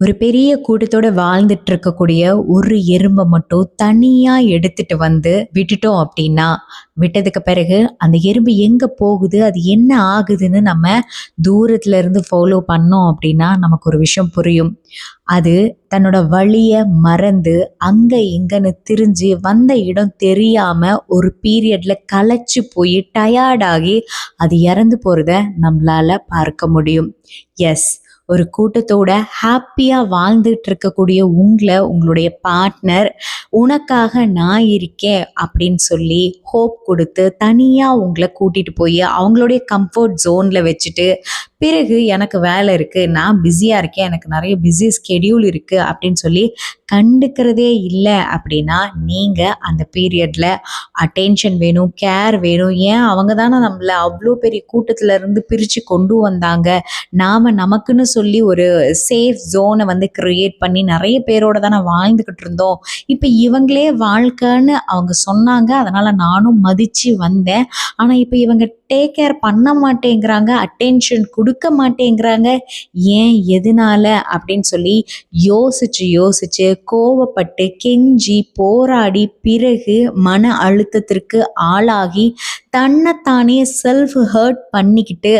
ஒரு பெரிய கூட்டத்தோட வாழ்ந்துட்டு இருக்கக்கூடிய ஒரு எறும்பை மட்டும் தனியா எடுத்துட்டு வந்து விட்டுட்டோம் அப்படின்னா, விட்டதுக்கு பிறகு அந்த எறும்பு எங்க போகுது, அது என்ன ஆகுதுன்னு நம்ம தூரத்துல இருந்து ஃபாலோ பண்ணோம் அப்படின்னா நமக்கு ஒரு விஷயம் புரியும். அது தன்னோட வழிய மறந்து அங்க இங்கன்னு திரிஞ்சு வந்த இடம் தெரியாம ஒரு பீரியட்ல களைச்சு போய் டயர்டாகி அது இறந்து போறத நம்மளால பார்க்க முடியும். எஸ், ஒரு கூட்டத்தோட ஹாப்பியா வாழ்ந்துட்டு இருக்கக்கூடிய உங்களுடைய பார்ட்னர் உனக்காக நான் இருக்கேன் அப்படின்னு சொல்லி ஹோப் கொடுத்து தனியா உங்களை கூட்டிட்டு போய் அவங்களுடைய கம்ஃபர்ட் ஜோன்ல வச்சுட்டு, பிறகு எனக்கு வேலை இருக்கு, நான் பிஸியா இருக்கேன், எனக்கு நிறைய பிஸி ஸ்கெடியூல் இருக்கு அப்படின்னு சொல்லி கண்டுக்கிறதே இல்லை அப்படின்னா, நீங்க அந்த பீரியட்ல அட்டென்ஷன் வேணும், கேர் வேணும். ஏன் அவங்க தானே நம்மள அவ்வளோ பெரிய கூட்டத்துல இருந்து பிரிச்சு கொண்டு வந்தாங்க. நாம நமக்குன்னு சொல்லி ஒரு சேஃப் ஜோனை வந்து கிரியேட் பண்ணி நிறைய பேரோட தானே வாழ்ந்துக்கிட்டு இருந்தோம். இப்போ இவங்களே வாழ்க்கைன்னு அவங்க சொன்னாங்க, அதனால நானும் மதிச்சு வந்தேன். ஆனா இப்போ இவங்க டேக் கேர் பண்ண மாட்டேங்கிறாங்க, அட்டென்ஷன் கொடுக்க மாட்டேங்கிறாங்க. ஏன், எதனால அப்படின்னு சொல்லி யோசிச்சு யோசிச்சு கோவப்பட்டு கெஞ்சி போராடி பிறகு மன அழுத்தத்திற்கு ஆளாகி தன்னைத்தானே செல்ஃப் ஹர்ட் பண்ணிக்கிட்டு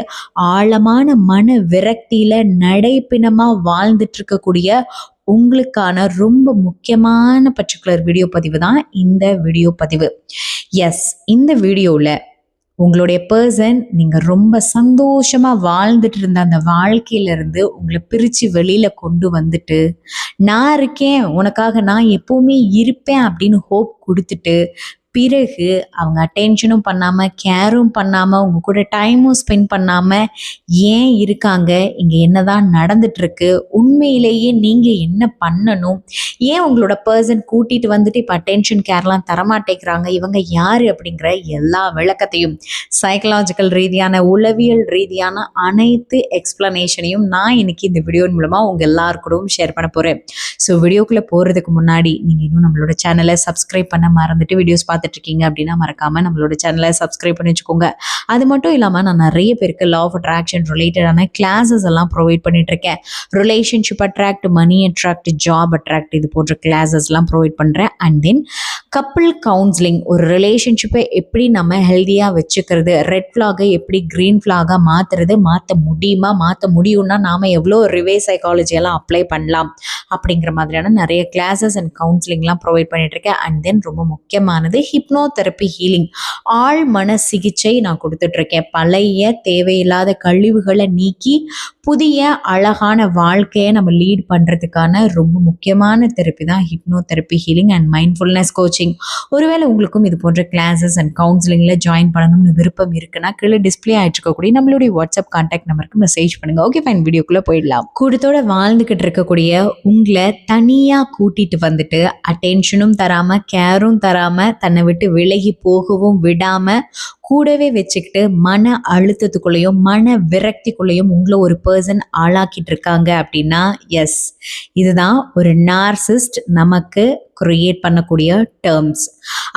ஆழமான மன விரக்தியில நடைப்பிணமா வாழ்ந்துட்டு இருக்கக்கூடிய உங்களுக்கான ரொம்ப முக்கியமான பர்டிகுலர் வீடியோ பதிவு தான் இந்த வீடியோ பதிவு. எஸ், இந்த வீடியோவில் உங்களுடைய பர்சன் நீங்கள் ரொம்ப சந்தோஷமாக வாழ்ந்துட்டு இருந்த அந்த வாழ்க்கையிலேருந்து உங்களை பிரித்து வெளியில் கொண்டு வந்துட்டு, நான் இருக்கேன் உனக்காக, நான் எப்போவுமே இருப்பேன் அப்படின்னு ஹோப் கொடுத்துட்டு, பிறகு அவங்க அட்டென்ஷனும் பண்ணாமல் கேரும் பண்ணாமல் உங்கள் கூட டைமும் ஸ்பெண்ட் பண்ணாமல் ஏன் இருக்காங்க, இங்கே என்னதான் நடந்துட்டுருக்கு, உண்மையிலேயே நீங்கள் என்ன பண்ணணும், ஏன் உங்களோட பர்சன் கூட்டிகிட்டு வந்துட்டு இப்போ அட்டென்ஷன் கேர்லாம் தரமாட்டேங்கிறாங்க, இவங்க யார் அப்படிங்கிற எல்லா விளக்கத்தையும் சைக்கலாஜிக்கல் ரீதியான உளவியல் ரீதியான அனைத்து எக்ஸ்பிளனேஷனையும் நான் இன்னைக்கு இந்த வீடியோ மூலமாக உங்கள் எல்லாருக்கூடவும் ஷேர் பண்ண போகிறேன். ஸோ வீடியோக்குள்ளே போகிறதுக்கு முன்னாடி நீங்கள் இன்னும் நம்மளோட சேனலை சப்ஸ்கிரைப் பண்ண மறந்துட்டு வீடியோஸ் பார்த்துட்ருக்கீங்க அப்படின்னா மறக்காமல் நம்மளோட சேனலை சப்ஸ்கிரைப் பண்ணி வச்சுக்கோங்க. அது மட்டும் இல்லாமல் நான் நிறைய பேருக்கு லா ஆஃப் அட்ராக்ஷன் ரிலேட்டடான கிளாஸஸ் எல்லாம் ப்ரொவைட் பண்ணிகிட்ருக்கேன். Relationship attract, money attract, job attract, இது போன்ற கிளாஸஸ்லாம் ப்ரொவைட் பண்ணுறேன். அண்ட் தென் கப்பிள் கவுன்சிலிங், ஒரு ரிலேஷன்ஷிப்பை எப்படி நம்ம ஹெல்த்தியாக வச்சுக்கிறது, ரெட் ஃப்ளாகை எப்படி க்ரீன் ஃப்ளாகாக மாற்றுறது, மாற்ற முடியுமா, மாற்ற முடியும்னா நாம் எவ்வளோ ரிவேர்ஸ் சைக்காலஜியெல்லாம் அப்ளை பண்ணலாம் அப்படிங்கிற மாதிரியான நிறைய கிளாஸஸ் அண்ட் கவுன்சிலிங்லாம் ப்ரொவைட் பண்ணிகிட்ருக்கேன். அண்ட் தென் ரொம்ப முக்கியமானது ஹிப்னோதெரப்பி ஹீலிங், ஆழ் மன சிகிச்சை நான் கொடுத்துட்ருக்கேன். பழைய தேவையில்லாத கழிவுகளை நீக்கி புதிய அழகான வாழ்க்கையை நம்ம லீட் பண்ணுறதுக்கான ரொம்ப முக்கியமான தெரப்பி தான் hypnotherapy healing and mindfulness coaching. ஒருவேளை உங்களுக்கும் இது போன்ற கிளாஸஸ் அண்ட் கவுன்சிலிங்கில் ஜாயின் பண்ணணும்னு விருப்பம் இருக்குன்னா கீழே டிஸ்பிளே ஆகிட்டு இருக்கக்கூடிய நம்மளுடைய வாட்ஸ்அப் கான்டாக்ட் நம்பருக்கு மெசேஜ் பண்ணுங்கள். ஓகே ஃபைன், வீடியோக்குள்ளே போயிடலாம். கூட்டத்தோட வாழ்ந்துக்கிட்டு இருக்கக்கூடிய உங்களை தனியாக கூட்டிகிட்டு வந்துட்டு அட்டென்ஷனும் தராமல் கேரும் தராமல் தன்னை விட்டு விலகி போகவும் விடாமல் கூடவே வச்சுக்கிட்டு மன அழுத்தத்துக்குள்ளேயும் மன விரக்திக்குள்ளேயும் உங்களை ஒரு பர்சன் ஆளாக்கிட்டு இருக்காங்க அப்படின்னா, எஸ், இதுதான் ஒரு நார்சிஸ்ட் நமக்கு கிரியேட் பண்ணக்கூடிய டேர்ம்ஸ்.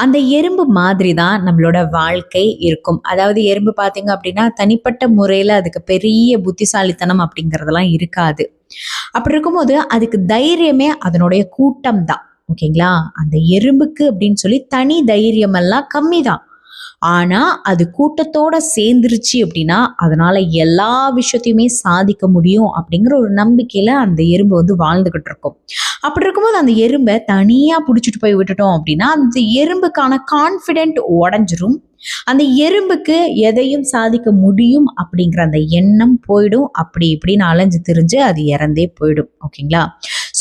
அந்த எறும்பு மாதிரி தான் நம்மளோட வாழ்க்கை இருக்கும். அதாவது எறும்பு பார்த்தீங்க அப்படின்னா தனிப்பட்ட முறையில் அதுக்கு பெரிய புத்திசாலித்தனம் அப்படிங்கிறதெல்லாம் இருக்காது. அப்படி இருக்கும்போது அதுக்கு தைரியமே அதனுடைய கூட்டம் தான். ஓகேங்களா? அந்த எறும்புக்கு அப்படின்னு சொல்லி தனி தைரியம் எல்லாம் கம்மி தான். ஆனா அது கூட்டத்தோட சேர்ந்துருச்சு அப்படின்னா அதனால எல்லா விஷயத்தையுமே சாதிக்க முடியும் அப்படிங்கிற ஒரு நம்பிக்கையில அந்த எறும்பு வந்து வாழ்ந்துகிட்டு இருக்கும். அப்படி இருக்கும்போது அந்த எறும்பை தனியா பிடிச்சிட்டு போய் விட்டுட்டோம் அப்படின்னா அந்த எறும்புக்கான கான்ஃபிடென்ட் உடஞ்சிரும். அந்த எறும்புக்கு எதையும் சாதிக்க முடியும் அப்படிங்கிற அந்த எண்ணம் போயிடும். அப்படி இப்படின்னு அலைஞ்சு திரிஞ்சு அது இறந்தே போயிடும். ஓகேங்களா?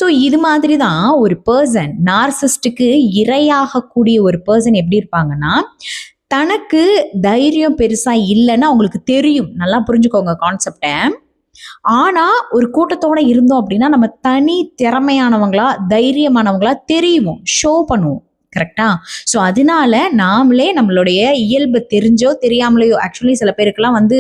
ஸோ இது மாதிரி தான் ஒரு பர்சன், நார்சிஸ்டுக்கு இரையாகக்கூடிய ஒரு பர்சன் எப்படி இருப்பாங்கன்னா, தனக்கு தைரியம் பெருசா இல்லைன்னு அவங்களுக்கு தெரியும். நல்லா புரிஞ்சுக்கோங்க கான்செப்டை. ஆனா ஒரு கூட்டத்தோட இருந்தோம் அப்படின்னா நம்ம தனி திறமையானவங்களா தைரியமானவங்களா தெரியும், ஷோ பண்ணுவோம். கரெக்டா? ஸோ அதனால நாமளே நம்மளுடைய இயல்பு தெரிஞ்சோ தெரியாமலையோ, ஆக்சுவலி சில பேருக்குலாம் வந்து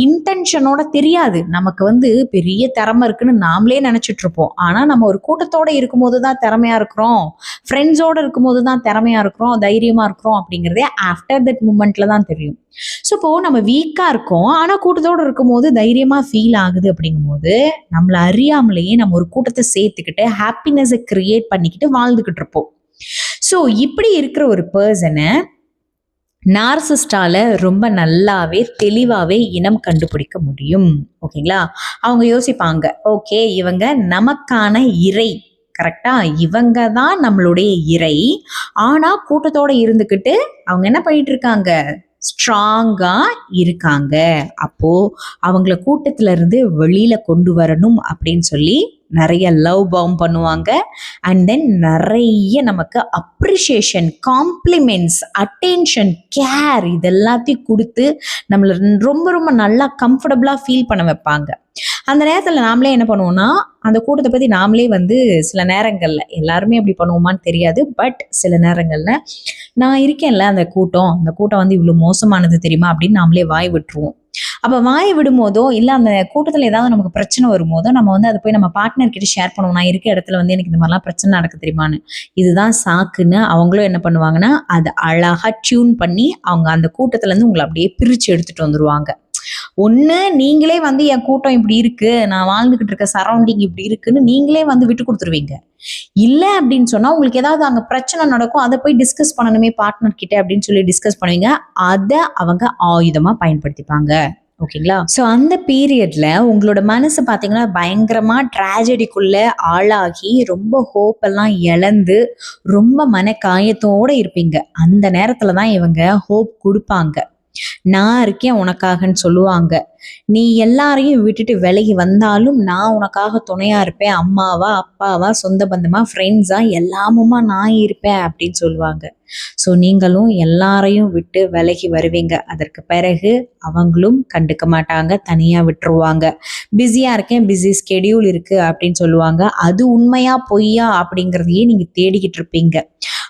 இன்டென்ஷனோட தெரியாது நமக்கு வந்து பெரிய திறமை இருக்குன்னு நாமளே நினைச்சிட்டு இருப்போம். ஆனா நம்ம ஒரு கூட்டத்தோட இருக்கும்போது தான் திறமையா இருக்கிறோம், ஃப்ரெண்ட்ஸோட இருக்கும்போது தான் திறமையா இருக்கிறோம், தைரியமா இருக்கிறோம் அப்படிங்கிறதே ஆஃப்டர் தட் மூமெண்ட்ல தான் தெரியும். ஸோ இப்போ நம்ம வீக்கா இருக்கோம், ஆனா கூட்டத்தோட இருக்கும்போது தைரியமா ஃபீல் ஆகுது அப்படிங்கும்போது நம்மள அறியாமலேயே நம்ம ஒரு கூட்டத்தை சேர்த்துக்கிட்டு ஹாப்பினஸை கிரியேட் பண்ணிக்கிட்டு வாழ்ந்துகிட்டு இருப்போம். ஸோ இப்படி இருக்கிற ஒரு பர்சனை நார்சிஸ்டால ரொம்ப நல்லாவே தெளிவாவே இனம் கண்டுபிடிக்க முடியும். ஓகேங்களா? அவங்க யோசிப்பாங்க, ஓகே இவங்க நமக்கான இறை, கரெக்டா? இவங்க தான் நம்மளுடைய இறை. ஆனா கூட்டத்தோட இருந்துக்கிட்டு அவங்க என்ன பண்ணிட்டு இருக்காங்க, ஸ்ட்ராங்கா இருக்காங்க. அப்போ அவங்கள கூட்டத்துல இருந்து வெளியில கொண்டு வரணும் அப்படின்னு சொல்லி நிறைய லவ் பாம் பண்ணுவாங்க. அண்ட் தென் நிறைய நமக்கு அப்ரிஷியேஷன், காம்ப்ளிமெண்ட்ஸ், அட்டென்ஷன், கேர் இது எல்லாத்தையும் கொடுத்து நம்மள ரொம்ப ரொம்ப நல்லா கம்ஃபர்டபுளாக ஃபீல் பண்ண வைப்பாங்க. அந்த நேரத்தில் நாமளே என்ன பண்ணுவோம்னா, அந்த கூட்டத்தை பற்றி நாமளே வந்து சில நேரங்களில், எல்லாருமே அப்படி பண்ணுவோமான்னு தெரியாது, பட் சில நேரங்களில் நான் இருக்கேன்ல அந்த கூட்டம் வந்து இவ்வளோ மோசமானது தெரியுமா அப்படின்னு நாமளே வாய் விட்டுருவோம். அப்போ வாய் விடும்போதோ இல்லை அந்த கூட்டத்தில் ஏதாவது நமக்கு பிரச்சனை வரும்போதோ நம்ம வந்து அதை போய் நம்ம பார்ட்னர் கிட்ட ஷேர் பண்ணுவோம், நான் இருக்க இடத்துல வந்து எனக்கு இந்த மாதிரிலாம் பிரச்சனை நடக்கு தெரியுமான்னு. இதுதான் சாக்குன்னு அவங்களும் என்ன பண்ணுவாங்கன்னா அதை அழகாக டியூன் பண்ணி அவங்க அந்த கூட்டத்துலேருந்து உங்களை அப்படியே பிரித்து எடுத்துகிட்டு வந்துடுவாங்க. ஒன்று நீங்களே வந்து என் கூட்டம் இப்படி இருக்கு, நான் வாழ்ந்துகிட்டு இருக்க சரௌண்டிங் இப்படி இருக்குன்னு நீங்களே வந்து விட்டு கொடுத்துருவீங்க. இல்லை அப்படின்னு சொன்னா உங்களுக்கு ஏதாவது அங்கே பிரச்சனை நடக்கும், அதை போய் டிஸ்கஸ் பண்ணணுமே பார்ட்னர் கிட்ட அப்படின்னு சொல்லி டிஸ்கஸ் பண்ணுவீங்க. அதை அவங்க ஆயுதமா பயன்படுத்திப்பாங்க. ஓகேங்களா? ஸோ அந்த பீரியட்ல உங்களோட மனசு பார்த்தீங்கன்னா பயங்கரமா ட்ராஜடிக்குள்ள ஆளாகி ரொம்ப ஹோப் எல்லாம் இழந்து ரொம்ப மனக்காயத்தோட இருப்பீங்க. அந்த நேரத்துல தான் இவங்க ஹோப் கொடுப்பாங்க. நான் இருக்கேன் உனக்காகன்னு சொல்லுவாங்க. நீ எல்லாரையும் விட்டுட்டு விலகி வந்தாலும் நான் உனக்காக துணையா இருப்பேன், அம்மாவா அப்பாவா சொந்த பந்தமா ஃப்ரெண்ட்ஸா எல்லாமுமா நான் இருப்பேன் அப்படின்னு சொல்லுவாங்க. ஸோ நீங்களும் எல்லாரையும் விட்டு விலகி வருவீங்க. அதற்கு பிறகு அவங்களும் கண்டுக்க மாட்டாங்க, தனியா விட்டுருவாங்க. பிஸியா இருக்கேன், பிஸி ஸ்கெடியூல் இருக்கு அப்படின்னு சொல்லுவாங்க. அது உண்மையா பொய்யா அப்படிங்கிறதையே நீங்க தேடிக்கிட்டு இருப்பீங்க.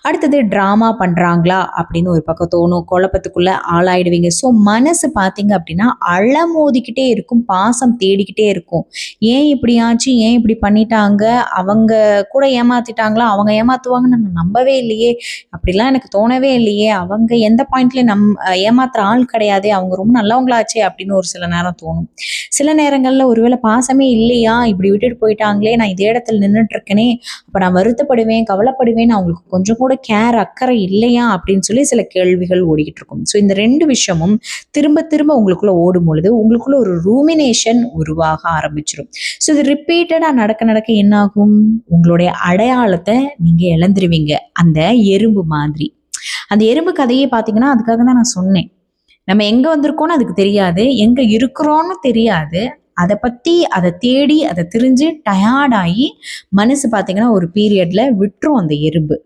அடுத்தது ட்ராமா பண்றாங்களா அப்படின்னு ஒரு பக்கம் தோணும், குழப்பத்துக்குள்ள ஆளாயிடுவீங்க. ஸோ மனசு பார்த்தீங்க அப்படின்னா அழமோதிக்கிட்டே இருக்கும், பாசம் தேடிக்கிட்டே இருக்கும். ஏன் இப்படி ஆச்சு, ஏன் இப்படி பண்ணிட்டாங்க, அவங்க கூட ஏமாத்திட்டாங்களா, அவங்க ஏமாத்துவாங்கன்னு நான் நம்பவே இல்லையே, அப்படிலாம் எனக்கு தோணவே இல்லையே, அவங்க எந்த பாயிண்ட்லயும் ஏமாத்துற ஆள் கிடையாதே, அவங்க ரொம்ப நல்லவங்களாச்சே அப்படின்னு ஒரு சில நேரம் தோணும். சில நேரங்கள்ல ஒருவேளை பாசமே இல்லையா, இப்படி விட்டுட்டு போயிட்டாங்களே, நான் இதே இடத்துல நின்றுட்டு இருக்கேனே, அப்ப நான் வருத்தப்படுவேன், கவலைப்படுவேன், அவங்களுக்கு கொஞ்சம் கூட கேர் அக்கறை இல்லையா அப்படின்னு சொல்லி சில கேள்விகள் ஓடிக்கிட்டு இருக்கும். ஸோ இந்த ரெண்டு விஷயமும் திரும்ப திரும்ப உங்களுக்குள்ள ஓடும் பொழுது உங்களுக்குள்ள ஒரு ரூமினேஷன் உருவாக ஆரம்பிச்சிடும். ஸோ இது ரிப்பீட்டடா நடக்க நடக்க என்ன ஆகும், உங்களுடைய அடையாளத்தை நீங்க இழந்துருவீங்க. அந்த எறும்பு மாதிரி. அந்த எறும்பு கதையே பார்த்தீங்கன்னா அதுக்காக தான் நான் சொன்னேன். நம்ம எங்க வந்திருக்கோம்னு அதுக்கு தெரியாது, எங்க இருக்கிறோம்னு தெரியாது. அதை தேடி அதை தெரிஞ்சு டயர்டாகி மனசு பார்த்தீங்கன்னா ஒரு பீரியட்ல விட்டுரும் அந்த எறும்பு.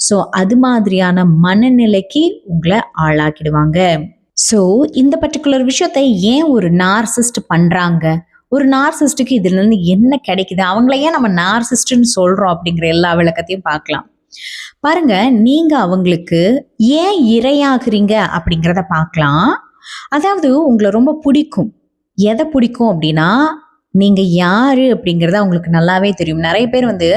ஸோ அது மாதிரியான மனநிலைக்கு உங்களை ஆளாக்கிடுவாங்க. ஸோ இந்த பர்டிகுலர் விஷயத்தை ஏன் ஒரு நார்சிஸ்ட் பண்றாங்க, ஒரு நார்சிஸ்டுக்கு இதுல இருந்து என்ன கிடைக்குது, அவங்கள ஏன் நம்ம நார்சிஸ்ட்னு சொல்றோம் அப்படிங்கிற எல்லா விளக்கத்தையும் பார்க்கலாம். பாருங்க, நீங்க அவங்களுக்கு ஏன் இரையாகிறீங்க அப்படிங்கிறத பார்க்கலாம். அதாவது உங்களை ரொம்ப பிடிக்கும். எதை பிடிக்கும் அப்படின்னா, நீங்க யாரு அப்படிங்கிறது அவங்களுக்கு நல்லாவே தெரியும். நிறைய பேர் வந்து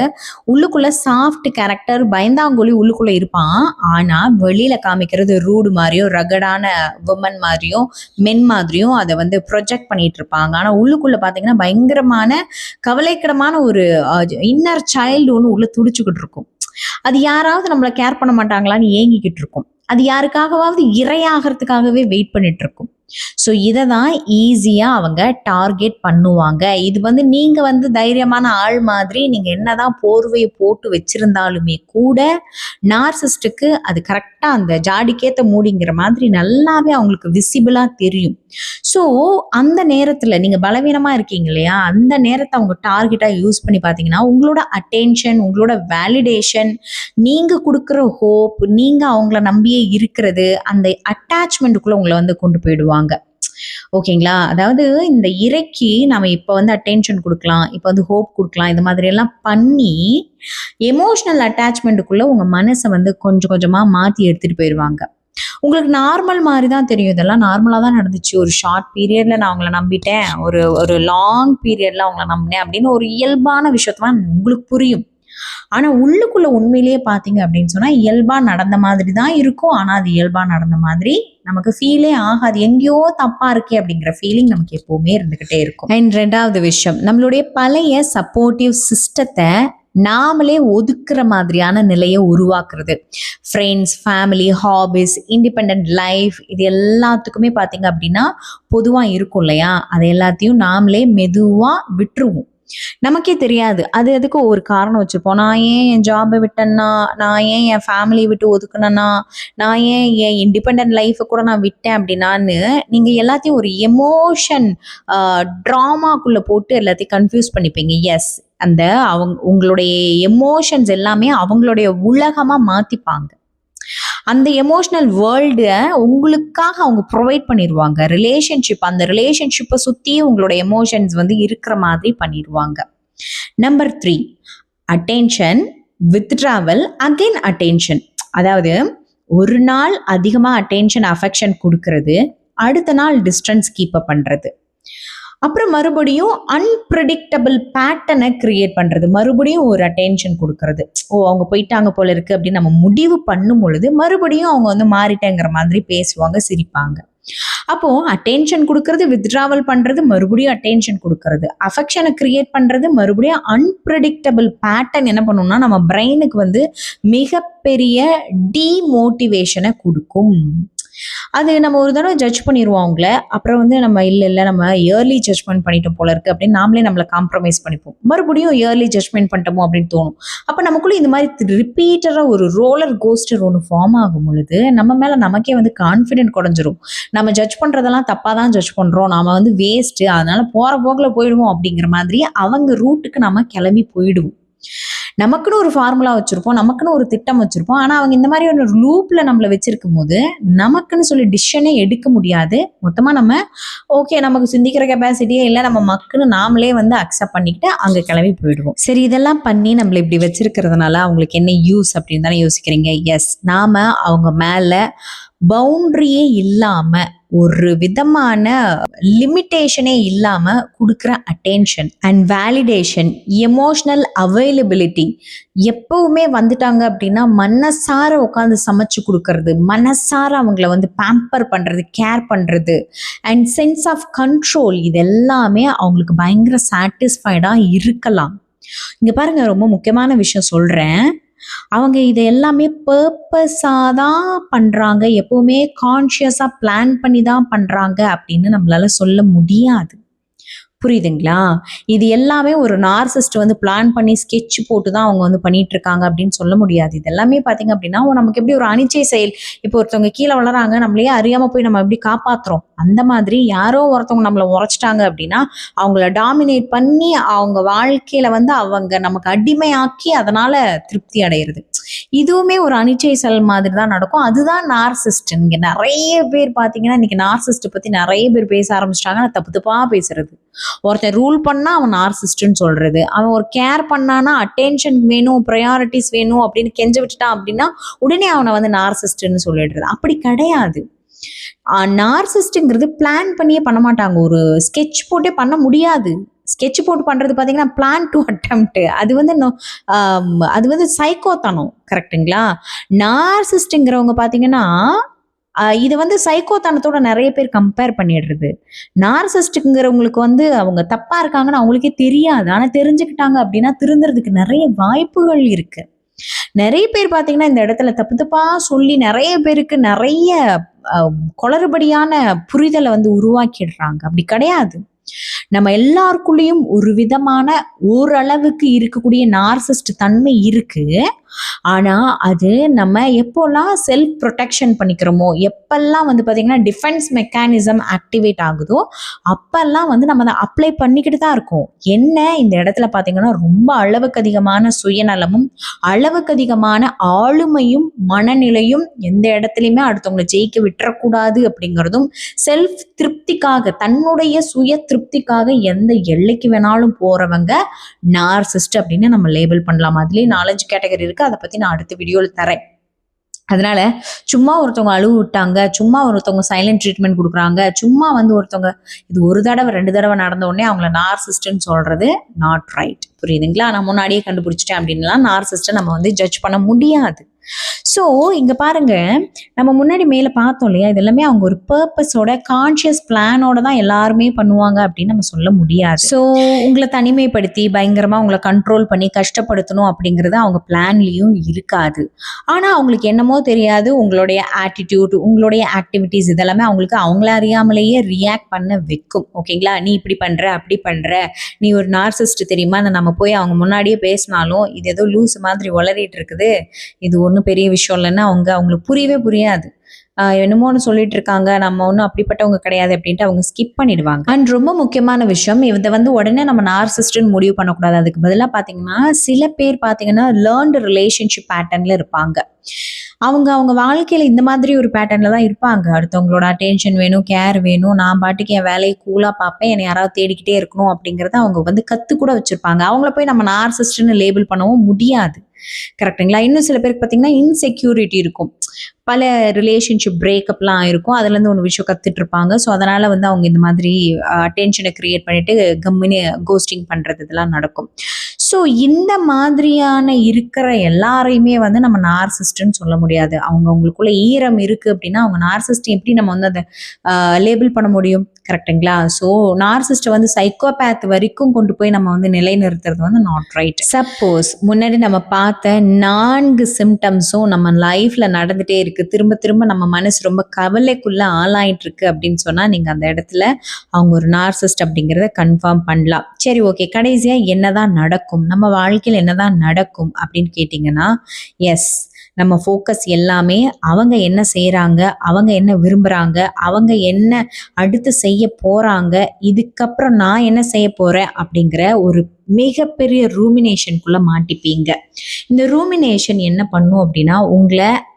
உள்ளுக்குள்ள சாஃப்ட் கேரக்டர், பயந்தாங்கொலி உள்ளுக்குள்ள இருப்பான். ஆனா வெளியில காமிக்கிறது ரூடு மாதிரியும், ரகடான விமன் மாதிரியும், மென் மாதிரியும் அதை வந்து ப்ரொஜெக்ட் பண்ணிட்டு இருப்பாங்க. ஆனா உள்ளுக்குள்ள பாத்தீங்கன்னா பயங்கரமான கவலைக்கிடமான ஒரு இன்னர் சைல்டு ஒன்று உள்ள துடிச்சுக்கிட்டு இருக்கும். அது யாராவது நம்மளை கேர் பண்ண மாட்டாங்களான்னு ஏங்கிக்கிட்டு இருக்கும். அது யாருக்காகவாவது இரையாகிறதுக்காகவே வெயிட் பண்ணிட்டு இருக்கும். ஸோ இதை தான் ஈஸியாக அவங்க டார்கெட் பண்ணுவாங்க. இது வந்து நீங்கள் வந்து தைரியமான ஆள் மாதிரி நீங்கள் என்னதான் போர்வையை போட்டு வச்சிருந்தாலுமே கூட நார்சிஸ்டுக்கு அது கரெக்டாக அந்த ஜாடிக்கேற்ற மூடிங்கிற மாதிரி நல்லாவே அவங்களுக்கு விசிபிளாக தெரியும். ஸோ அந்த நேரத்தில் நீங்கள் பலவீனமாக இருக்கீங்க இல்லையா, அந்த நேரத்தை அவங்க டார்கெட்டாக யூஸ் பண்ணி பார்த்தீங்கன்னா உங்களோட அட்டென்ஷன், உங்களோட வேலிடேஷன், நீங்கள் கொடுக்குற ஹோப், நீங்கள் அவங்கள நம்பியே இருக்கிறது, அந்த அட்டாச்மெண்ட்டுக்குள்ளே உங்களை வந்து கொண்டு போயிடுவாங்க. ஓகேங்களா? அதாவது இந்த இறைக்கு நம்ம இப்ப வந்து அட்டென்ஷன் குடுக்கலாம். இப்ப வந்து ஹோப் குடுக்கலாம். இந்த மாதிரி எல்லாம் பண்ணி, எமோஷனல் அட்டாச்மென்ட்க்குள்ள உங்க மனச வந்து கொஞ்சம் கொஞ்சமா மாத்தி எடுத்துட்டு போயிருவாங்க. உங்களுக்கு நார்மல் மாரி தான் தெரியும். இதெல்லாம் நார்மலா தான் நடந்துச்சு. ஒரு ஷார்ட் பீரியட்ல நான் அவங்கள நம்பிட்டேன். ஒரு ஒரு லாங் பீரியட்ல அவங்கள நம்பினேன் அப்படின்னு ஒரு இயல்பான விஷயத்தலாம் உங்களுக்கு புரியும். ஆனா உள்ளுக்குள்ள உண்மையிலேயே பார்த்தீங்க அப்படின்னு சொன்னா, இயல்பா நடந்த மாதிரி தான் இருக்கும். ஆனா அது இயல்பா நடந்த மாதிரி நமக்கு ஃபீலே ஆகாது. எங்கேயோ தப்பா இருக்கே அப்படிங்கிற ஃபீலிங் நமக்கு எப்பவுமே இருந்துகிட்டே இருக்கும். அண்ட் 2வது விஷயம், நம்மளுடைய பழைய சப்போர்ட்டிவ் சிஸ்டத்த நாமளே ஒதுக்குற மாதிரியான நிலையை உருவாக்குறது. Friends, family, hobbies, independent life இது எல்லாத்துக்குமே பார்த்தீங்க அப்படின்னா பொதுவா இருக்கும் இல்லையா? அது எல்லாத்தையும் நாமளே மெதுவா விட்டுருவோம். நமக்கே தெரியாது. அது அதுக்கு ஒரு காரணம் வச்சுப்போம். நான் ஏன் என் ஜாப விட்டேன்னா, நான் ஏன் என் ஃபேமிலிய விட்டு ஒதுக்குனேன்னா, நான் ஏன் என் இண்டிபெண்டன்ட் லைஃப கூட நான் விட்டேன் அப்படின்னான்னு, நீங்க எல்லாத்தையும் ஒரு எமோஷன் அ ட்ராமாக்குள்ள போட்டு எல்லாத்தையும் கன்ஃப்யூஸ் பண்ணிப்பீங்க. எஸ். அந்த உங்களுடைய எமோஷன்ஸ் எல்லாமே அவங்களுடைய உலகமா மாத்திப்பாங்க. அந்த எமோஷனல் வேர்ல்ட உங்களுக்காக அவங்க ப்ரொவைட் பண்ணிருவாங்க. அந்த ரிலேஷன்ஷிப்ப சுத்தி உங்களோட எமோஷன்ஸ் வந்து இருக்கிற மாதிரி பண்ணிருவாங்க. Number 3 attention, withdrawal, again attention. அதாவது ஒரு நாள் அதிகமா அட்டென்ஷன், அஃபெக்ஷன் குடுக்கறது, அடுத்த நாள் டிஸ்டன்ஸ் கீப் அப் பண்றது. அப்புறம் மறுபடியும் அன்பிரடிக்டபிள் பேட்டர்னை கிரியேட் பண்றது. மறுபடியும் ஒரு அட்டென்ஷன் கொடுக்கறது. அவங்க போயிட்டாங்க போல இருக்கு அப்படின்னு நம்ம முடிவு பண்ணும் பொழுது மறுபடியும் அவங்க வந்து மாறிட்டேங்கிற மாதிரி பேசுவாங்க, சிரிப்பாங்க. அப்போ அட்டென்ஷன் கொடுக்கறது, வித்ட்ராவல் பண்றது, மறுபடியும் அட்டென்ஷன் கொடுக்கறது, அஃபெக்ஷனை கிரியேட் பண்றது, மறுபடியும் அன்பிரடிக்டபிள் பேட்டர்ன் என்ன பண்ணும்னா நம்ம பிரெயினுக்கு வந்து மிகப்பெரிய டிமோட்டிவேஷனை கொடுக்கும். அது நம்ம ஒரு தடவை ஜட்ஜ் பண்ணிடுவோம் அவங்கள. அப்புறம் வந்து நம்ம இல்ல நம்ம இயர்லி ஜட்ஜ்மெண்ட் பண்ணிட்டோம் போல இருக்கு அப்படின்னு நாமளே நம்மளை காம்ப்ரமைஸ் பண்ணிப்போம். மறுபடியும் இயர்லி ஜட்ஜ்மெண்ட் பண்ணிட்டோமோ அப்படின்னு தோணும். அப்ப நமக்குள்ள இந்த மாதிரி ரிப்பீட்டரா ஒரு ரோலர் கோஸ்டர் ஒன்று ஃபார்ம் ஆகும் பொழுது நம்ம மேல நமக்கே வந்து கான்ஃபிடென்ட் குறைஞ்சிரும். நம்ம ஜட்ஜ் பண்றதெல்லாம் தப்பா தான் ஜட்ஜ் பண்றோம், நாம வந்து வேஸ்ட், அதனால போற போக்குல போயிடுவோம் அப்படிங்கிற மாதிரி அவங்க ரூட்டுக்கு நம்ம கிளம்பி போயிடுவோம். நமக்குன்னு ஒரு ஃபார்முலா வச்சிருப்போம், நமக்குன்னு ஒரு திட்டம் வச்சிருப்போம். ஆனா அவங்க இந்த மாதிரி ஒரு லூப்ல நம்மள வச்சிருக்கும் போது நமக்குன்னு சொல்லி டிசிஷனே எடுக்க முடியாது. மொத்தமா நம்ம ஓகே, நமக்கு சிந்திக்கிற கெப்பாசிட்டியே இல்லை, நம்ம மக்குன்னு நாமளே வந்து அக்செப்ட் பண்ணிக்கிட்டு அங்க கிளம்பி போயிடுவோம். சரி, இதெல்லாம் பண்ணி நம்மள இப்படி வச்சிருக்கிறதுனால அவங்களுக்கு என்ன யூஸ் அப்படின்னு தானே யோசிக்கிறீங்க. எஸ், நாம அவங்க மேல பவுண்டரியே இல்லாம, ஒரு விதமான லிமிட்டேஷனே இல்லாம கொடுக்குற attention and validation, emotional availability எப்பவுமே வந்துட்டாங்க அப்படின்னா மனசார உட்காந்து சமைச்சு கொடுக்கறது, மனசார அவங்கள வந்து பேம்பர் பண்றது, கேர் பண்றது அண்ட் சென்ஸ் ஆஃப் கண்ட்ரோல், இது எல்லாமே அவங்களுக்கு பயங்கர சாட்டிஸ்ஃபைடா இருக்கலாம். இங்க பாருங்க, ரொம்ப முக்கியமான விஷயம் சொல்றேன். அவங்க இதை எல்லாமே பர்பஸாக தான் பண்ணுறாங்க, எப்பவுமே கான்ஷியஸாக பிளான் பண்ணி தான் பண்ணுறாங்க அப்படின்னு நம்மளால சொல்ல முடியாது. புரியுதுங்களா? இது எல்லாமே ஒரு நார்சிஸ்ட் வந்து பிளான் பண்ணி ஸ்கெட்ச் போட்டு தான் அவங்க வந்து பண்ணிட்டு இருக்காங்க அப்படின்னு சொல்ல முடியாது. இது எல்லாமே பார்த்தீங்க அப்படின்னா நமக்கு எப்படி ஒரு அனிச்சை செயல். இப்போ ஒருத்தவங்க கீழே வளராங்க, நம்மளே அறியாம போய் நம்ம எப்படி காப்பாத்துறோம், அந்த மாதிரி யாரோ ஒருத்தவங்க நம்மளை உரைச்சிட்டாங்க அப்படின்னா அவங்கள டாமினேட் பண்ணி அவங்க வாழ்க்கையில வந்து அவங்க நமக்கு அடிமையாக்கி அதனால திருப்தி அடைகிறது. இதுவுமே ஒரு அனிச்சை செயல் மாதிரி தான் நடக்கும். அதுதான் நார்சிஸ்ட். இங்க நிறைய பேர் பார்த்தீங்கன்னா இன்னைக்கு நார்சிஸ்ட் பத்தி நிறைய பேர் பேச ஆரம்பிச்சிட்டாங்க. தப்பு தப்பா பேசுறது. ஒருத்தன் ரூல் பண்ணா அவன் நார்சிஸ்ட்னு சொல்றது, அவன் ஒரு கேர் பண்ணானா அட்டென்ஷன் வேணும், ப்ரையாரிட்டிஸ் வேணும் அப்படின்னு கெஞ்ச விட்டுட்டான் அப்படின்னா உடனே அவனை வந்து நார்சிஸ்ட்னு சொல்லிடுறது. அப்படி கிடையாது. நார்சிஸ்ட்ங்கிறது பிளான் பண்ணியே பண்ண மாட்டாங்க. ஒரு ஸ்கெட்ச் போட்டே பண்ண முடியாது. ஸ்கெட்ச் போட்டு பண்றது பார்த்தீங்கன்னா பிளான் டு அட்டெம்ப்ட். அது வந்து சைக்கோத்தனம். கரெக்டுங்களா? நார்சிஸ்ட்ங்கிறவங்க பார்த்தீங்கன்னா இதை வந்து சைக்கோத்தனத்தோட நிறைய பேர் கம்பேர் பண்ணிடுறது. நார்சிஸ்டுங்கிறவங்களுக்கு வந்து அவங்க தப்பா இருக்காங்கன்னு அவங்களுக்கே தெரியாது. ஆனா தெரிஞ்சுக்கிட்டாங்க அப்படின்னா திருந்துறதுக்கு நிறைய வாய்ப்புகள் இருக்கு. நிறைய பேர் பார்த்தீங்கன்னா இந்த இடத்துல தப்பு தப்பா சொல்லி நிறைய பேருக்கு நிறைய குளறுபடியான புரிதலை வந்து உருவாக்கிடுறாங்க. அப்படி கிடையாது. நம்ம எல்லாருக்குள்ளேயும் ஒரு விதமான ஓரளவுக்கு இருக்கக்கூடிய நார்சிஸ்ட் தன்மை இருக்கு. ஆனா அது நம்ம எப்போல்லாம் செல்ஃப் ப்ரொடெக்ஷன் பண்ணிக்கிறோமோ, எப்பெல்லாம் வந்து பாத்தீங்கன்னா டிஃபென்ஸ் மெக்கானிசம் ஆக்டிவேட் ஆகுதோ அப்பெல்லாம் வந்து நம்ம அதை அப்ளை பண்ணிக்கிட்டு தான் இருக்கோம். என்ன இந்த இடத்துல பாத்தீங்கன்னா ரொம்ப அளவுக்கு அதிகமான சுயநலமும் அளவுக்கு அதிகமான ஆளுமையும் மனநிலையும் எந்த இடத்துலையுமே அடுத்தவங்களை ஜெயிக்க விட்டுறக்கூடாது அப்படிங்கிறதும், செல்ஃப் திருப்திக்காக தன்னுடைய சுய திருப்திக்காக எந்த எல்லைக்கு வேணாலும் போறவங்க நார்சிஸ்ட் அப்படின்னு நம்ம லேபிள் பண்ணலாம். அதுலேயே 4-5 கேட்டகரி இருக்கு. அதை பத்தி நான் அடுத்த வீடியோவில் தரேன். அதனால சும்மா ஒருத்தவங்க அழுவு விட்டாங்க, சும்மா ஒருத்தவங்க சைலண்ட் ட்ரீட்மெண்ட் கொடுக்குறாங்க, சும்மா வந்து ஒருத்தவங்க இது 1 தடவை 2 தடவை நடந்த உடனே அவங்கள நார்சிஸ்ட்னு சொல்றது நாட் ரைட். புரியுதுங்களா? நான் முன்னாடியே கண்டுபிடிச்சிட்டேன் அப்படின்லாம் நார்சிஸ்ட்டை நம்ம வந்து ஜட்ஜ் பண்ண முடியாது. ஸோ இங்க பாருங்க, நம்ம முன்னாடி மேல பார்த்தோம் இல்லையா, இது எல்லாமே அவங்க ஒரு பர்பஸோட கான்ஷியஸ் பிளானோட தான் எல்லாருமே பண்ணுவாங்க அப்படின்னு நம்ம சொல்ல முடியாது. ஸோ உங்களை தனிமைப்படுத்தி பயங்கரமா உங்களை கண்ட்ரோல் பண்ணி கஷ்டப்படுத்தணும் அப்படிங்கிறது அவங்க பிளான்லயும் இருக்காது. ஆனா அவங்களுக்கு என்னமோ தெரியாது, உங்களுடைய ஆட்டிடியூட், உங்களுடைய ஆக்டிவிட்டிஸ் இதெல்லாமே அவங்களுக்கு அவங்கள அறியாமலேயே ரியாக்ட் பண்ண வைக்கும். ஓகேங்களா? நீ இப்படி பண்ற, அப்படி பண்ற, நீ ஒரு நார்சிஸ்ட் தெரியுமா, நம்ம போய் அவங்க முன்னாடியே பேசினாலும் இது ஏதோ லூஸ் மாதிரி வளரிட்டு இருக்குது, இது ஒன்றும் பெரிய விஷயம் இல்லைன்னா அவங்களுக்கு புரியவே புரியாது. என்னமோன்னு சொல்லிட்டு இருக்காங்க, நம்ம ஒன்றும் அப்படிப்பட்டவங்க கிடையாது அப்படின்ட்டு அவங்க ஸ்கிப் பண்ணிடுவாங்க. அண்ட் ரொம்ப முக்கியமான விஷயம், இதை வந்து உடனே நம்ம நார்சிஸ்ட்னு முடிவு பண்ணக்கூடாது. அதுக்கு பதிலாக பார்த்தீங்கன்னா சில பேர் பார்த்தீங்கன்னா லேர்ன்டு ரிலேஷன்ஷிப் பேட்டர்ன்ல இருப்பாங்க. அவங்க வாழ்க்கையில இந்த மாதிரி ஒரு பேட்டர்ன்ல தான் இருப்பாங்க. அடுத்தவங்களோட அட்டென்ஷன் வேணும், கேர் வேணும், நான் பாட்டுக்கு என் வேலையை கூலா பார்ப்பேன், என்னை யாராவது தேடிக்கிட்டே இருக்கணும் அப்படிங்கிறத அவங்க வந்து கத்து கூட வச்சிருப்பாங்க. அவங்கள போய் நம்ம நார்சிஸ்ட்னு லேபிள் பண்ணவும் முடியாது. கரெக்டுங்களா? இன்னும் சில பேருக்கு பார்த்தீங்கன்னா இன்செக்யூரிட்டி இருக்கும். பல ரிலேஷன்ஷிப் பிரேக்கப்லாம் இருக்கும். அதுலேருந்து ஒரு விஷயம் கற்றுட்டு இருப்பாங்க. ஸோ அதனால் வந்து அவங்க இந்த மாதிரி அட்டென்ஷனை க்ரியேட் பண்ணிட்டு கம்முன்னு கோஸ்டிங் பண்ணுறது இதெல்லாம் நடக்கும். ஸோ இந்த மாதிரியான இருக்கிற எல்லாரையுமே வந்து நம்ம நார்சிஸ்ட்னு சொல்ல முடியாது. அவங்களுக்குள்ள ஈரம் இருக்குது அப்படின்னா அவங்க நார்சிஸ்ட் எப்படி நம்ம வந்து அதை லேபிள் பண்ண முடியும்? கரெக்டுங்களா? ஸோ நார்சிஸ்ட்டை வந்து சைக்கோபேத் வரைக்கும் கொண்டு போய் நம்ம வந்து நிலைநிறுத்துறது வந்து நாட் ரைட். சப்போஸ் முன்னாடி நம்ம பார்த்த 4 சிம்டம்ஸும் நம்ம லைஃப்ல நடந்துட்டே இருக்கு, திரும்ப திரும்ப நம்ம மனசு ரொம்ப கவலைக்குள்ள ஆளாயிட்டு இருக்கு அப்படின்னு சொன்னா நீங்க அந்த இடத்துல அவங்க ஒரு நார்சிஸ்ட் அப்படிங்கிறத கன்ஃபார்ம் பண்ணலாம். சரி, ஓகே, கடைசியா என்னதான் நடக்கும், நம்ம வாழ்க்கையில் என்னதான் நடக்கும் அப்படின்னு கேட்டிங்கன்னா, எஸ், நம்ம ஃபோக்கஸ் எல்லாமே அவங்க என்ன செய்கிறாங்க, அவங்க என்ன விரும்புகிறாங்க, அவங்க என்ன அடுத்து செய்ய போகிறாங்க, இதுக்கப்புறம் நான் என்ன செய்ய போகிறேன் அப்படிங்கிற ஒரு மிகப்பெரிய ரூமினேஷனுக்குள்ளே மாட்டிப்பீங்க. இந்த ரூமினேஷன் என்ன பண்ணும் அப்படின்னா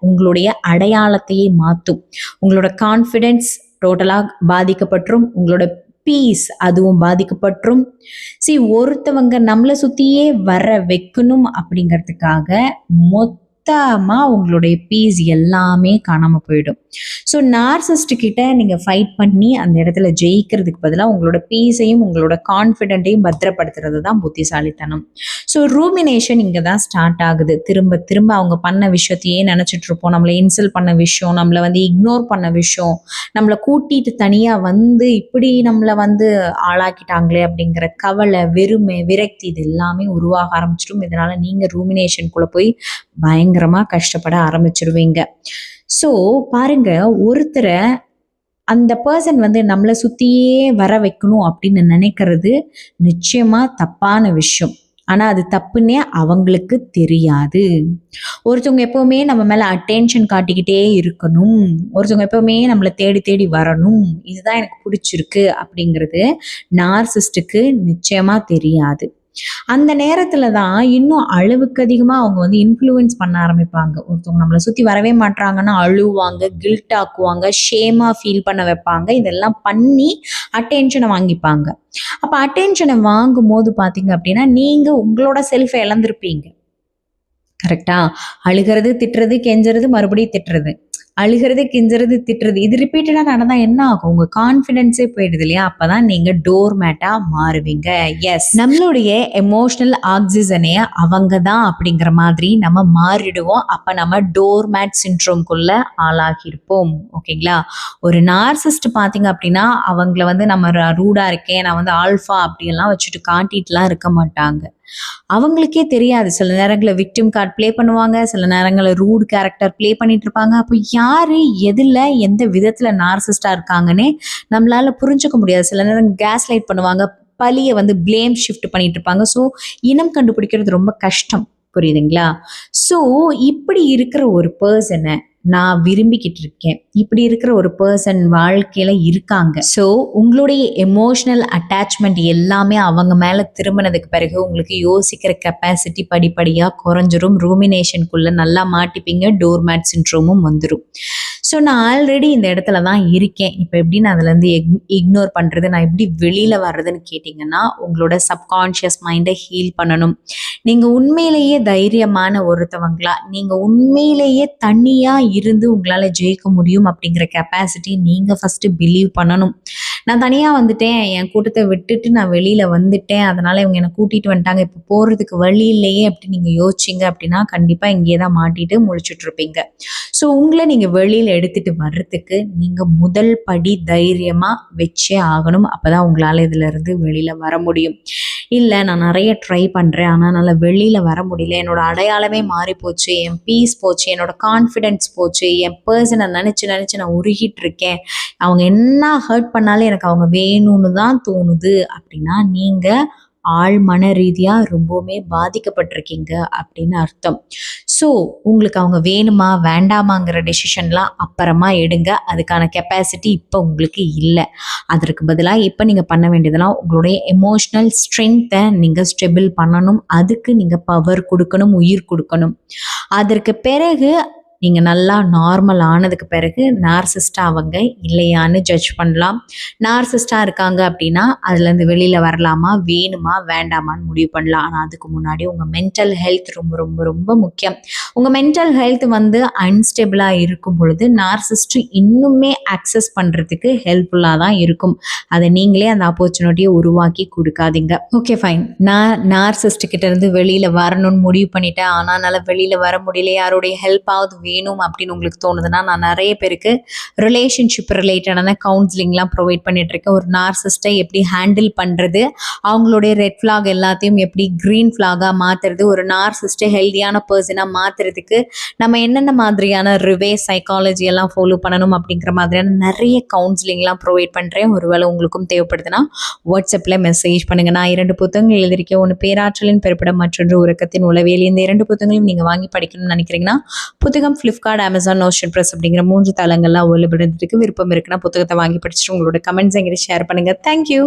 உங்களுடைய அடையாளத்தையே மாற்றும். உங்களோட கான்ஃபிடென்ஸ் டோட்டலாக பாதிக்கப்பட்டுரும், உங்களோட பீஸ் அதுவும் பாதிக்கப்பட்டுரும். ஒருத்தவங்க நம்மளை சுற்றியே வர வைக்கணும் அப்படிங்கிறதுக்காக உங்களுடைய பீஸ் எல்லாமே காணாம போயிடும். ஸோ நார்சிஸ்ட் கிட்ட நீங்க ஃபைட் பண்ணி அந்த இடத்துல ஜெயிக்கிறதுக்கு பதிலாக உங்களோட பீஸையும் உங்களோட கான்ஃபிடென்ட்டையும் பத்திரப்படுத்துறது தான் புத்திசாலித்தனம். ஸோ ரூமினேஷன் இங்கே தான் ஸ்டார்ட் ஆகுது. திரும்ப திரும்ப அவங்க பண்ண விஷயத்தையே நினச்சிட்டு இருப்போம். நம்மளை இன்சல்ட் பண்ண விஷயம், நம்மளை வந்து இக்னோர் பண்ண விஷயம், நம்மளை கூட்டிட்டு தனியாக வந்து இப்படி நம்மளை வந்து ஆளாக்கிட்டாங்களே அப்படிங்கிற கவலை, வெறுமை, விரக்தி இது எல்லாமே உருவாக ஆரம்பிச்சிடும். இதனால நீங்க ரூமினேஷனுக்குள்ள போய் பயங்கரமாக கஷ்டப்பட ஆரம்பிச்சிருவீங்க. ஸோ பாருங்க, ஒருத்தரை அந்த பர்சன் வந்து நம்மளை சுற்றியே வர வைக்கணும் அப்படின்னு நினைக்கிறது நிச்சயமாக தப்பான விஷயம். ஆனால் அது தப்புன்னே அவங்களுக்கு தெரியாது. ஒருத்தவங்க எப்பவுமே நம்ம மேலே அட்டென்ஷன் காட்டிக்கிட்டே இருக்கணும், ஒருத்தவங்க எப்பவுமே நம்மளை தேடி தேடி வரணும், இதுதான் எனக்கு பிடிச்சிருக்கு அப்படிங்கிறது நார்சிஸ்டுக்கு நிச்சயமாக தெரியாது. அந்த நேரத்துல தான் இன்னும் அளவுக்கு அதிகமா அவங்க வந்து இன்ஃப்ளூயன்ஸ் பண்ண ஆரம்பிப்பாங்க. ஒருத்தவங்க நம்மளை சுத்தி வரவே மாட்டாங்கன்னா அழுவாங்க, கில்ட் ஆக்குவாங்க, ஷேமா ஃபீல் பண்ண வைப்பாங்க. இதெல்லாம் பண்ணி அட்டென்ஷனை வாங்கிப்பாங்க. அப்ப அட்டென்ஷனை வாங்கும் போது பாத்தீங்க அப்படின்னா நீங்க உங்களோட செல்ஃபை இழந்திருப்பீங்க. கரெக்டா? அழுகிறது, திட்டுறது, கெஞ்சுறது, மறுபடியும் திட்டுறது, அழுகிறது, கிஞ்சுறது, திட்டுறது, இது ரிப்பீட்டடா நடந்தா என்ன ஆகும்? உங்க கான்ஃபிடென்ஸே போயிடுது இல்லையா? அப்பதான் நீங்க டோர் மேட்டா மாறுவீங்க. எஸ், நம்மளுடைய எமோஷனல் ஆக்சிஜனே அவங்க தான் அப்படிங்கிற மாதிரி நம்ம மாறிடுவோம். அப்ப நம்ம டோர் மேட் சிண்ட்ரோம்குள்ள ஆளாகிருப்போம். ஓகேங்களா? ஒரு நார்சிஸ்ட் பாத்தீங்க அப்படின்னா அவங்கள வந்து நம்ம ரூடா இருக்கேன், நான் வந்து ஆல்ஃபா அப்படியெல்லாம் வச்சுட்டு காட்டிட்டுலாம் இருக்க மாட்டாங்க. அவங்களுக்கே தெரியாது. சில நேரங்கள்ல விக்டிம் கார்ட் ப்ளே பண்ணுவாங்க. சில நேரங்கள்ல ரூட் கேரக்டர் ப்ளே பண்ணிட்டு இருப்பாங்க. அப்போ யாரு எதுல எந்த விதத்துல நார்சிஸ்டா இருக்காங்கன்னே நம்மளால புரிஞ்சுக்க முடியாது. சில நேரம் கேஸ் லைட் பண்ணுவாங்க. பழிய வந்து ப்ளேம் ஷிஃப்ட் பண்ணிட்டு இருப்பாங்க. ஸோ இனம் கண்டுபிடிக்கிறது ரொம்ப கஷ்டம். புரியுதுங்களா? ஸோ இப்படி இருக்கிற ஒரு பெர்சன நான் விரும்பிக்கிட்டு இருக்கேன். இப்படி இருக்கிற ஒரு பெர்சன் வாழ்க்கையில இருக்காங்க. ஸோ உங்களுடைய எமோஷனல் அட்டாச்மெண்ட் எல்லாமே அவங்க மேல திரும்பினதுக்கு பிறகு உங்களுக்கு யோசிக்கிற கெப்பாசிட்டி படிப்படியா குறைஞ்சிரும். ரூமினேஷனுக்குள்ள நல்லா மாட்டிப்பீங்க. டோர்மேட் சிண்ட்ரோமும் வந்துடும். ஸோ நான் ஆல்ரெடி இந்த இடத்துல தான் இருக்கேன். இப்போ எப்படி நான் அதுலேருந்து இக்னோர் பண்ணுறது, நான் எப்படி வெளியில் வர்றதுன்னு கேட்டிங்கன்னா, உங்களோட சப்கான்ஷியஸ் மைண்டை ஹீல் பண்ணணும். நீங்கள் உண்மையிலேயே தைரியமான ஒருத்தவங்களா, நீங்கள் உண்மையிலேயே தனியாக இருந்து உங்களால் ஜெயிக்க முடியும் அப்படிங்கிற கெப்பாசிட்டி நீங்கள் ஃபஸ்ட்டு பிலீவ் பண்ணணும். நான் தனியாக வந்துட்டேன், என் கூட்டத்தை விட்டுட்டு நான் வெளியில் வந்துட்டேன், அதனால் இவங்க என்னை கூட்டிகிட்டு வந்துட்டாங்க, இப்போ போகிறதுக்கு வழி இல்லையே அப்படின்னு நீங்கள் யோசிச்சிங்க அப்படின்னா கண்டிப்பாக இங்கே தான் மாட்டிட்டு முழிச்சுட்ருப்பீங்க. ஸோ உங்களை நீங்கள் வெளியில் எடுத்துகிட்டு வர்றதுக்கு நீங்கள் முதல் படி தைரியமாக வச்சே ஆகணும். அப்போ தான் உங்களால் இதிலேருந்து வெளியில் வர முடியும். இல்லை நான் நிறைய ட்ரை பண்ணுறேன், ஆனால் என்னால் வெளியில் வர முடியல, என்னோடய அடையாளமே மாறி போச்சு, என் பீஸ் போச்சு, என்னோடய கான்ஃபிடென்ஸ் போச்சு, என் பர்சனை நினச்சி நான் உருகிட்டு இருக்கேன், அவங்க என்ன ஹர்ட் பண்ணாலும் எனக்கு அவங்க வேணும்னு தான் தோணுது அப்படின்னா நீங்கள் ஆள் மன ரீதியாக ரொம்பவுமே பாதிக்கப்பட்டிருக்கீங்க அப்படின்னு அர்த்தம். ஸோ உங்களுக்கு அவங்க வேணுமா வேண்டாமாங்கிற டெசிஷன்லாம் அப்புறமா எடுங்க. அதுக்கான கெப்பாசிட்டி இப்போ உங்களுக்கு இல்லை. அதற்கு பதிலாக இப்போ நீங்கள் பண்ண வேண்டியதெல்லாம் உங்களுடைய எமோஷ்னல் ஸ்ட்ரென்த்தை நீங்கள் ஸ்டெபிள் பண்ணணும். அதுக்கு நீங்கள் பவர் கொடுக்கணும், உயிர் கொடுக்கணும். அதற்கு பிறகு நீங்கள் நல்லா நார்மல் ஆனதுக்கு பிறகு நார்சிஸ்டாக அவங்க இல்லையான்னு ஜட்ஜ் பண்ணலாம். நார்சிஸ்டாக இருக்காங்க அப்படின்னா அதுலேருந்து வெளியில் வரலாமா, வேணுமா வேண்டாமான்னு முடிவு பண்ணலாம். ஆனால் அதுக்கு முன்னாடி உங்கள் மென்டல் ஹெல்த் ரொம்ப ரொம்ப ரொம்ப முக்கியம். உங்கள் மென்டல் ஹெல்த் வந்து அன்ஸ்டேபிளாக இருக்கும் பொழுது நார்சிஸ்ட் இன்னுமே அக்சஸ் பண்ணுறதுக்கு ஹெல்ப்ஃபுல்லாக தான் இருக்கும். அதை நீங்களே அந்த ஆப்பர்ச்சுனிட்டியை உருவாக்கி கொடுக்காதீங்க. ஓகே ஃபைன், நான் நார்சிஸ்ட் கிட்ட இருந்து வெளியில் வரணும்னு முடிவு பண்ணிட்டேன், ஆனால் என்னால் வெளியில் வர முடியல, யாருடைய ஹெல்ப்பாவது வேணும் அப்படின்னு உங்களுக்கு தோணுதுன்னா, நான் நிறைய பேருக்கு ரிலேஷன்ஷிப் ரிலேட்டடான கவுன்சிலிங்லாம் ப்ரொவைட் பண்ணிட்டு இருக்கேன். ஒரு நார்சிஸ்ட்டை எப்படி ஹேண்டில் பண்ணுறது, அவங்களுடைய ரெட் ஃப்ளாக் எல்லாத்தையும் எப்படி க்ரீன் ஃப்ளாகாக மாற்றுறது, ஒரு நார்சிஸ்ட்டை ஹெல்தியான பர்சனாக மாற்றுறதுக்கு நம்ம என்னென்ன மாதிரியான ரிவேஸ் சைக்காலஜி எல்லாம் ஃபாலோ பண்ணணும் அப்படிங்கிற மாதிரியான நிறைய கவுன்சிலிங்லாம் ப்ரொவைட் பண்ணுறேன். ஒருவேளை உங்களுக்கும் தேவைப்படுதுன்னா வாட்ஸ்அப்பில் மெசேஜ் பண்ணுங்கள். நான் 2 புத்தகங்கள் எழுதியிருக்கேன். ஒன்று பேராற்றலின் பிறப்பிடம், மற்றொன்று உறக்கத்தின் உளவியல். இந்த 2 புத்தகங்களையும் நீங்கள் வாங்கி படிக்கணும்னு நினைக்கிறீங்கன்னா புத்தகம் ஃப்ளிப்கார்ட், அமேசான், நோஷன் ப்ரெஸ் அப்படிங்கிற 3 தளங்கள்லாம் அவைலபிள் இருக்கு. விருப்பம் இருக்குன்னா புத்தகத்தை வாங்கி படிச்சுட்டு உங்களோட கமெண்ட்ஸ் எங்கிட்ட ஷேர் பண்ணுங்கள். தேங்க்யூ.